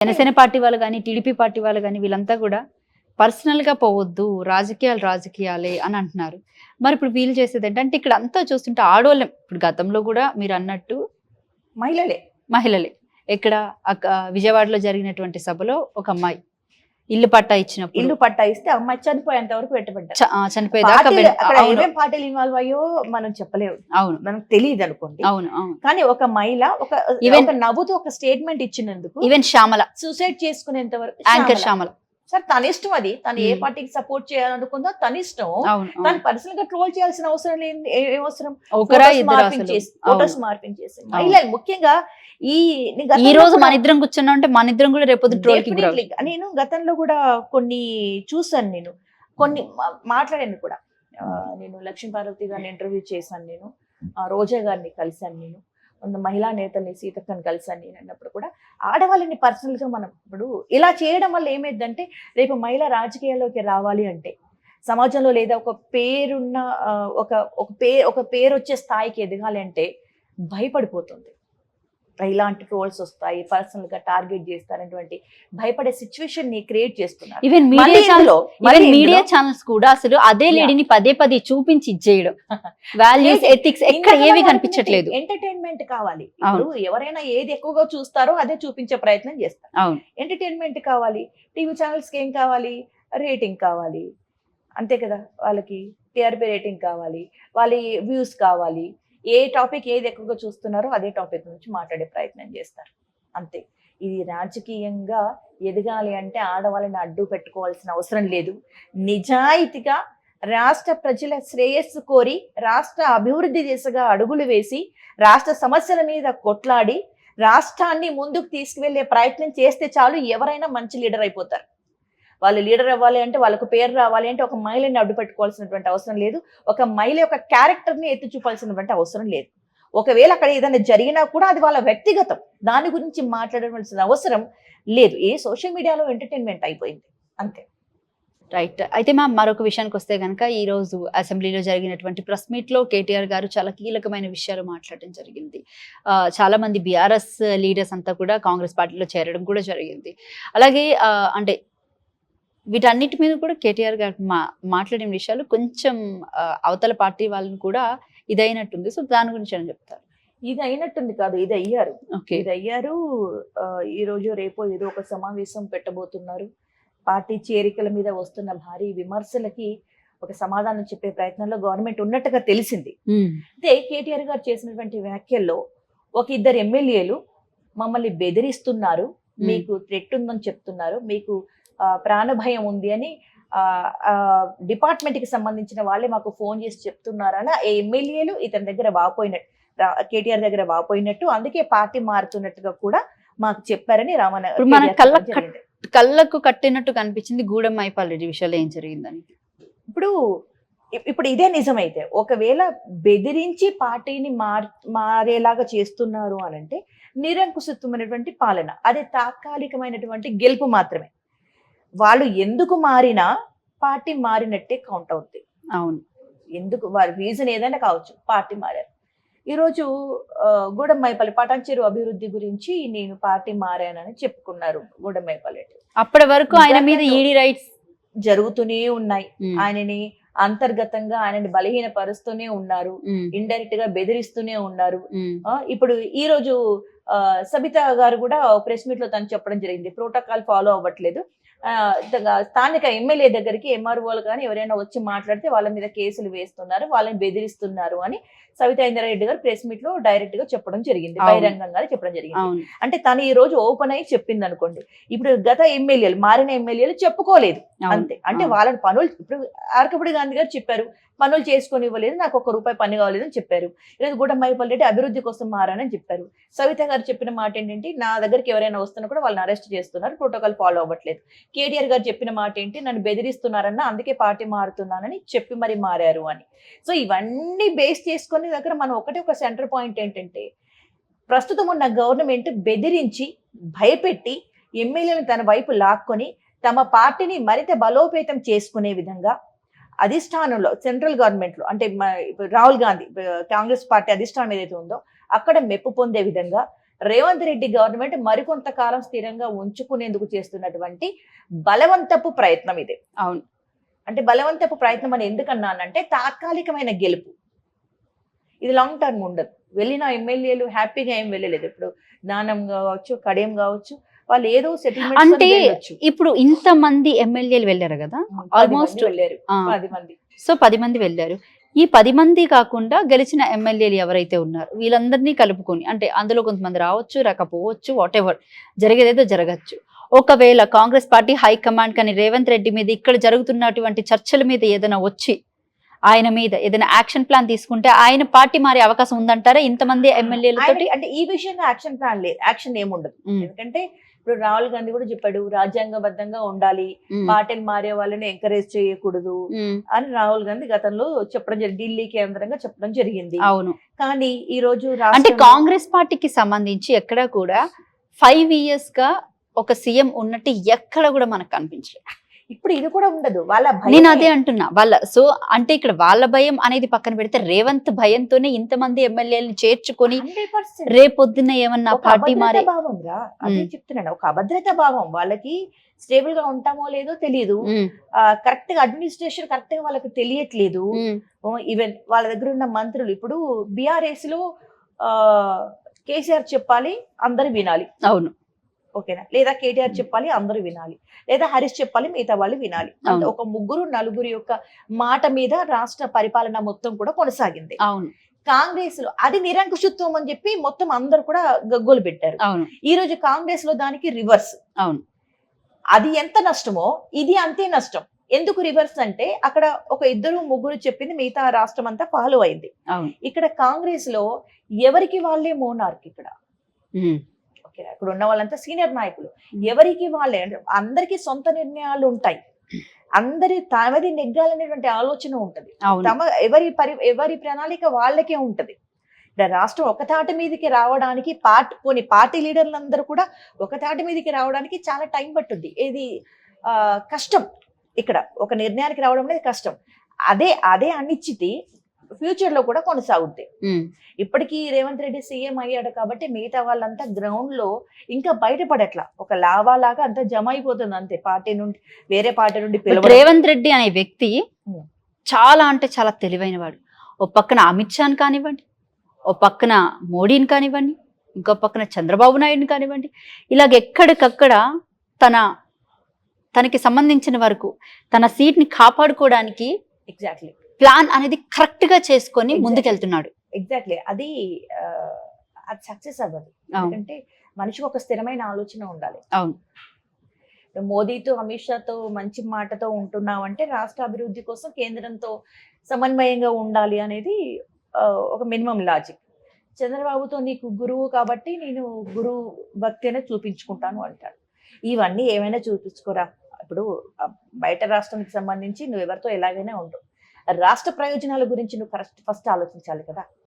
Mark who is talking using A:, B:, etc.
A: Janasena party వాళ్ళు కానీ TDP party వాళ్ళు కానీ వీళ్ళంతా కూడా పర్సనల్ గా పోవద్దు, రాజకీయాలు రాజకీయాలే అని అంటున్నారు. మరి ఇప్పుడు వీళ్ళు చేసేది ఏంటంటే ఇక్కడ అంతా చూస్తుంటే ఆడోళ్ళం, ఇప్పుడు గతంలో కూడా మీరు అన్నట్టు మహిళలే ఇక్కడ విజయవాడలో జరిగినటువంటి సభలో ఒక అమ్మాయి ఇల్లు పట్టా
B: ఇస్తే అమ్మాయి చనిపోయేంత వరకు పెట్టబడ్డారు.
A: చనిపోయేదాకా
B: ఏమేం పార్టీలు ఇన్వాల్వ్ అయ్యో మనం చెప్పలేము,
A: అవును,
B: మనకు తెలియదు అనుకోండి.
A: అవును,
B: కానీ ఒక మహిళ ఒక నవ్వుతూ ఒక స్టేట్మెంట్ ఇచ్చినందుకు,
A: ఈవెన్ శ్యామల
B: సూసైడ్ చేసుకునేంత వరకు,
A: యాంకర్ శ్యామల
B: సార్ తన ఇష్టం, అది తను ఏ పార్టీకి సపోర్ట్ చేయాలనుకుందో తన ఇష్టం. తను పర్సనల్ గా ట్రోల్ చేయాల్సిన అవసరం లేదు. ఏం అవసరం? ఫోటోస్ మార్పించేసి మహిళలు ముఖ్యంగా ఈ
A: రోజు మన ఇద్దరం కూర్చున్నా అంటే మన ఇద్దరం కూడా రేపు
B: నేను గతంలో కూడా కొన్ని చూసాను, నేను కొన్ని మాట్లాడాను కూడా. నేను లక్ష్మీ పార్వతి గారిని ఇంటర్వ్యూ చేశాను, నేను రోజా గారిని కలిశాను, నేను మహిళా నేతల్ని సీతక్కని కలిసాను నేను అన్నప్పుడు కూడా ఆడవాళ్ళని పర్సనల్ గా మనం ఇప్పుడు ఇలా చేయడం వల్ల ఏమైందంటే రేపు మహిళ రాజకీయాల్లోకి రావాలి అంటే సమాజంలో లేదా ఒక పేరున్న ఒక పేరు వచ్చే స్థాయికి ఎదగాలి అంటే భయపడిపోతుంది. ఇలాంటి ట్రోల్స్ వస్తాయి, పర్సనల్ గా టార్గెట్ చేస్తారనేటువంటి భయపడే సిచ్యువేషన్ ని క్రియేట్ చేస్తున్నారు.
A: ఈవెన్ మీడియా ఛానల్స్ కూడా అసలు అదే లేడీని పదే పదే చూపించి ఇచ్చేయడం, వాల్యూస్ ఎథిక్స్ ఎక్కడ ఏవి కనిపించట్లేదు.
B: ఎంటర్టైన్మెంట్ కావాలి. ఇప్పుడు ఎవరైనా ఏది ఎక్కువగా చూస్తారో అదే చూపించే ప్రయత్నం చేస్తారు. ఎంటర్టైన్మెంట్ కావాలి. టీవీ ఛానల్స్ కి ఏం కావాలి? రేటింగ్ కావాలి, అంతే కదా. వాళ్ళకి టీఆర్పీ రేటింగ్ కావాలి, వాళ్ళ వ్యూస్ కావాలి. ఏ టాపిక్ ఏది ఎక్కువగా చూస్తున్నారో అదే టాపిక్ నుంచి మాట్లాడే ప్రయత్నం చేస్తారు, అంతే. ఇది రాజకీయంగా ఎదగాలి అంటే ఆడవాళ్ళని అడ్డు పెట్టుకోవాల్సిన అవసరం లేదు. నిజాయితీగా రాష్ట్ర ప్రజల శ్రేయస్సు కోరి రాష్ట్ర అభివృద్ధి దిశగా అడుగులు వేసి రాష్ట్ర సమస్యల మీద కొట్లాడి రాష్ట్రాన్ని ముందుకు తీసుకువెళ్లే ప్రయత్నం చేస్తే చాలు, ఎవరైనా మంచి లీడర్ అయిపోతారు. వాళ్ళు లీడర్ అవ్వాలి అంటే, వాళ్ళకు పేరు రావాలి అంటే ఒక మహిళని అడ్డు పెట్టుకోవాల్సినటువంటి అవసరం లేదు. ఒక మహిళ యొక్క క్యారెక్టర్ని ఎత్తి చూపాల్సినటువంటి అవసరం లేదు. ఒకవేళ అక్కడ ఏదైనా జరిగినా కూడా అది వాళ్ళ వ్యక్తిగతం, దాని గురించి మాట్లాడవలసిన అవసరం లేదు. ఏ సోషల్ మీడియాలో ఎంటర్టైన్మెంట్ అయిపోయింది, అంతే.
A: రైట్. అయితే మరొక విషయానికి వస్తే కనుక ఈ రోజు అసెంబ్లీలో జరిగినటువంటి ప్రెస్ మీట్ లో కేటీఆర్ గారు చాలా కీలకమైన విషయాలు మాట్లాడడం జరిగింది. చాలా మంది బీఆర్ఎస్ లీడర్స్ అంతా కూడా కాంగ్రెస్ పార్టీలో చేరడం కూడా జరిగింది. అలాగే అంటే వీటన్నిటి మీద కూడా కేటీఆర్ గారు మాట్లాడిన విషయాలు కొంచెం అవతల పార్టీ వాళ్ళని కూడా ఇదైనట్టుంది. సో దాని గురించి అని చెప్తారు.
B: ఇది అయినట్టుంది కాదు, ఇది అయ్యారు. ఇది అయ్యారు. ఈ రోజు రేపో ఏదో ఒక సమావేశం పెట్టబోతున్నారు. పార్టీ చేరికల మీద వస్తున్న భారీ విమర్శలకి ఒక సమాధానం చెప్పే ప్రయత్నంలో గవర్నమెంట్ ఉన్నట్టుగా తెలిసింది. అయితే కేటీఆర్ గారు చేసినటువంటి వ్యాఖ్యల్లో ఒక ఇద్దరు ఎమ్మెల్యేలు మమ్మల్ని బెదిరిస్తున్నారు, మీకు థ్రెట్ ఉందని చెప్తున్నారు, మీకు ప్రాణభయం ఉంది అని డిపార్ట్మెంట్ కి సంబంధించిన వాళ్ళే మాకు ఫోన్ చేసి చెప్తున్నారని ఎమ్మెల్యేలు ఇతని దగ్గర వాపోయినట్టు, కేటీఆర్ దగ్గర వాపోయినట్టు, అందుకే పార్టీ మారుతున్నట్టుగా కూడా మాకు చెప్పారని
A: కళ్ళకు కట్టినట్టు కనిపించింది. గూడెం మైపాల్ రెడ్డి విషయాలు ఏం జరిగిందని
B: ఇప్పుడు ఇదే నిజమైతే, ఒకవేళ బెదిరించి పార్టీని మారేలాగా చేస్తున్నారు అనంటే నిరంకుశత్వమైనటువంటి పాలన, అది తాత్కాలికమైనటువంటి గెలుపు మాత్రమే. వాళ్ళు ఎందుకు మారినా పార్టీ మారినట్టే కౌంట్ అవుతుంది.
A: అవును,
B: ఎందుకు వారి రీజన్ ఏదైనా కావచ్చు, పార్టీ మారారు. ఈరోజు గూడెం మైపాల్ పటాన్చెరు అభివృద్ధి గురించి నేను పార్టీ మారానని చెప్పుకున్నారు గూడెం మైపాల్ రెడ్డి.
A: అప్పటి వరకు ఆయన మీద ఈడీ రైట్స్
B: జరుగుతూనే ఉన్నాయి. ఆయనని అంతర్గతంగా ఆయనని బలహీనపరుస్తూనే ఉన్నారు, ఇండైరెక్ట్ గా బెదిరిస్తూనే ఉన్నారు. ఇప్పుడు ఈ రోజు సబితా గారు కూడా ప్రెస్ మీట్ లో తను చెప్పడం జరిగింది, ప్రోటోకాల్ ఫాలో అవ్వట్లేదు, స్థానిక ఎమ్మెల్యే దగ్గరికి ఎంఆర్ఓలు కానీ ఎవరైనా వచ్చి మాట్లాడితే వాళ్ళ మీద కేసులు వేస్తున్నారు, వాళ్ళని బెదిరిస్తున్నారు అని సవితా ఇంద్రారెడ్డి గారు ప్రెస్ మీట్ లో డైరెక్ట్ గా చెప్పడం జరిగింది, బహిరంగంగా చెప్పడం జరిగింది. అంటే తను ఈ రోజు ఓపెన్ అయ్యి చెప్పింది అనుకోండి. ఇప్పుడు గత ఎమ్మెల్యేలు, మారిన ఎమ్మెల్యేలు చెప్పుకోలేదు, అంతే. అంటే వాళ్ళ పనులు, ఇప్పుడు ఆర్కపూడి గాంధీ గారు చెప్పారు, పనులు చేసుకొని ఇవ్వలేదు, నాకు ₹1 పని కావాలేదని చెప్పారు. ఈరోజు గూడెం మైపాల్ రెడ్డి అభివృద్ధి కోసం మారానని చెప్పారు. సవిత గారు చెప్పిన మాట ఏంటంటే, నా దగ్గరికి ఎవరైనా వస్తున్నా కూడా వాళ్ళని అరెస్ట్ చేస్తున్నారు, ప్రోటోకాల్ ఫాలో అవ్వట్లేదు. కేటీఆర్ గారు చెప్పిన మాట ఏంటి, నన్ను బెదిరిస్తున్నారన్న, అందుకే పార్టీ మారుతున్నానని చెప్పి మరి మారారు అని. సో ఇవన్నీ బేస్ చేసుకునే దగ్గర మనం ఒక సెంటర్ పాయింట్ ఏంటంటే, ప్రస్తుతం ఉన్న గవర్నమెంట్ బెదిరించి భయపెట్టి ఎమ్మెల్యేలను తన వైపు లాక్కొని తమ పార్టీని మరింత బలోపేతం చేసుకునే విధంగా అధిష్టానంలో, సెంట్రల్ గవర్నమెంట్ లో, అంటే రాహుల్ గాంధీ కాంగ్రెస్ పార్టీ అధిష్టానం ఏదైతే ఉందో అక్కడ మెప్పు పొందే విధంగా రేవంత్ రెడ్డి గవర్నమెంట్ మరికొంతకాలం స్థిరంగా ఉంచుకునేందుకు చేస్తున్నటువంటి బలవంతపు ప్రయత్నం ఇది.
A: అవును.
B: అంటే బలవంతపు ప్రయత్నం అని ఎందుకన్నానంటే తాత్కాలికమైన గెలుపు, ఇది లాంగ్ టర్మ్ ఉండదు. వెళ్ళిన ఎమ్మెల్యేలు హ్యాపీగా ఏం వెళ్ళలేదు. ఇప్పుడు దానం కావచ్చు, కడియం కావచ్చు, వాళ్ళు ఏదో సెటిల్మెంట్
A: అంటే ఇప్పుడు ఇంత మంది ఎమ్మెల్యేలు వెళ్ళారు కదా, ఆల్మోస్ట్
B: వెళ్ళారు 10 మంది.
A: సో 10 మంది వెళ్ళారు. ఈ 10 మంది కాకుండా గెలిచిన ఎమ్మెల్యేలు ఎవరైతే ఉన్నారో వీళ్ళందరినీ కలుపుకొని, అంటే అందులో కొంతమంది రావచ్చు, రాకపోవచ్చు, వాట్ ఎవర్ జరిగేదేదో జరగచ్చు. ఒకవేళ కాంగ్రెస్ పార్టీ హైకమాండ్ కానీ రేవంత్ రెడ్డి మీద ఇక్కడ జరుగుతున్నటువంటి చర్చల మీద ఏదైనా వచ్చి ఆయన మీద ఏదైనా యాక్షన్ ప్లాన్ తీసుకుంటే ఆయన పార్టీ మారే అవకాశం ఉందంటారా ఇంతమంది ఎమ్మెల్యేలతో?
B: అంటే ఈ విషయంగా యాక్షన్ ప్లాన్ లేదు, యాక్షన్ ఏముండదు. ఎందుకంటే ఇప్పుడు రాహుల్ గాంధీ కూడా చెప్పాడు, రాజ్యాంగబద్ధంగా ఉండాలి, పార్టీలు మారే వాళ్ళని ఎంకరేజ్ చేయకూడదు అని రాహుల్ గాంధీ గతంలో చెప్పడం జరిగింది, ఢిల్లీ కేంద్రంగా చెప్పడం జరిగింది.
A: అవును.
B: కానీ ఈ రోజు
A: అంటే కాంగ్రెస్ పార్టీకి సంబంధించి ఎక్కడ కూడా 5 years గా ఒక సీఎం ఉన్నట్టు ఎక్కడ కూడా మనకు కనిపించలేదు.
B: ఇప్పుడు ఇది కూడా ఉండదు వాళ్ళ భయం.
A: నేను అదే అంటున్నా, వాళ్ళ సో అంటే ఇక్కడ వాళ్ళ భయం అనేది పక్కన పెడితే రేవంత్ భయంతోనే ఇంతమంది ఎమ్మెల్యేలను చేర్చుకొని
B: 100%
A: రేపొద్దున ఏమన్నా పార్టీ మారే
B: భావం రా, అదే చెప్తున్నాను, ఒక అభద్రత భావం. వాళ్ళకి స్టేబుల్ గా ఉంటామో లేదో తెలియదు, కరెక్ట్ గా అడ్మినిస్ట్రేషన్ కరెక్ట్ గా వాళ్ళకి తెలియట్లేదు. ఈవెన్ వాళ్ళ దగ్గర ఉన్న మంత్రులు ఇప్పుడు బీఆర్ఎస్ లో కేసీఆర్ చెప్పాలి అందరు వినాలి,
A: అవును
B: ఓకేనా, లేదా కేటీఆర్ చెప్పాలి అందరూ వినాలి, లేదా హరీష్ చెప్పాలి మిగతా వాళ్ళు వినాలి. ఒక 3-4 యొక్క మాట మీద రాష్ట్ర పరిపాలన మొత్తం కూడా కొనసాగింది.
A: అవును.
B: కాంగ్రెస్ లో అది నిరంకుశత్వం అని చెప్పి మొత్తం అందరు కూడా గగ్గోలు పెట్టారు.
A: అవును.
B: ఈ రోజు కాంగ్రెస్ లో దానికి రివర్స్.
A: అవును.
B: అది ఎంత నష్టమో ఇది అంతే నష్టం. ఎందుకు రివర్స్ అంటే అక్కడ ఒక 2-3 చెప్పింది మిగతా రాష్ట్రం అంతా ఫాలో అయింది. ఇక్కడ కాంగ్రెస్ లో ఎవరికి వాళ్ళే మోనార్క్. ఇక్కడ ఇక్కడ ఉన్న వాళ్ళంతా సీనియర్ నాయకులు, ఎవరికి వాళ్ళే, అందరికి సొంత నిర్ణయాలు ఉంటాయి, అందరి తమది నెగ్గాలనేటువంటి ఆలోచన ఉంటది, తమ ఎవరి ప్రణాళిక వాళ్ళకే ఉంటది. రాష్ట్రం ఒక తాటి మీదకి రావడానికి కొన్ని పార్టీ లీడర్లందరూ కూడా ఒక తాటి మీదకి రావడానికి చాలా టైం పట్టుద్ది. ఇది కష్టం. ఇక్కడ ఒక నిర్ణయానికి రావడం అనేది కష్టం. అదే అనిశ్చితి ఫ్యూచర్ లో కూడా కొనసాగుద్ది. ఇప్పటికీ రేవంత్ రెడ్డి సీఎం అయ్యాడు కాబట్టి మిగతా వాళ్ళంతా గ్రౌండ్ లో ఇంకా బయటపడట్లా, ఒక లావా లాగా అంతా జమ అయిపోతుంది అంతే. పార్టీ నుండి వేరే పార్టీ నుండి
A: రేవంత్ రెడ్డి అనే వ్యక్తి చాలా అంటే చాలా తెలివైన వాడు. ఓ పక్కన అమిత్ షాని కానివ్వండి, ఓ పక్కన మోడీని కానివ్వండి, ఇంకో పక్కన చంద్రబాబు నాయుడుని కానివ్వండి, ఇలాగ ఎక్కడికక్కడ తనకి సంబంధించిన వరకు తన సీట్ ని కాపాడుకోవడానికి
B: ఎగ్జాక్ట్లీ
A: ప్లాన్ అనేది కరెక్ట్ గా చేసుకొని ముందుకెళ్తున్నాడు.
B: ఎగ్జాక్ట్లీ అది సక్సెస్ అవ్వదు. ఎందుకంటే మనిషికి ఒక స్థిరమైన ఆలోచన ఉండాలి.
A: అవును.
B: మోదీతో అమిత్ షాతో మంచి మాటతో ఉంటున్నామంటే రాష్ట్ర అభివృద్ధి కోసం కేంద్రంతో సమన్వయంగా ఉండాలి అనేది ఒక మినిమం లాజిక్. చంద్రబాబుతో నీకు గురువు కాబట్టి నేను గురువు భక్తి అనేది చూపించుకుంటాను అంటాడు. ఇవన్నీ ఏమైనా చూపించుకోరా. ఇప్పుడు బయట రాష్ట్రానికి సంబంధించి నువ్వు ఎవరితో ఎలాగైనా ఉండు, రాష్ట్ర ప్రయోజనాల గురించి నువ్వు ఫస్ట్ ఆలోచించాలి కదా.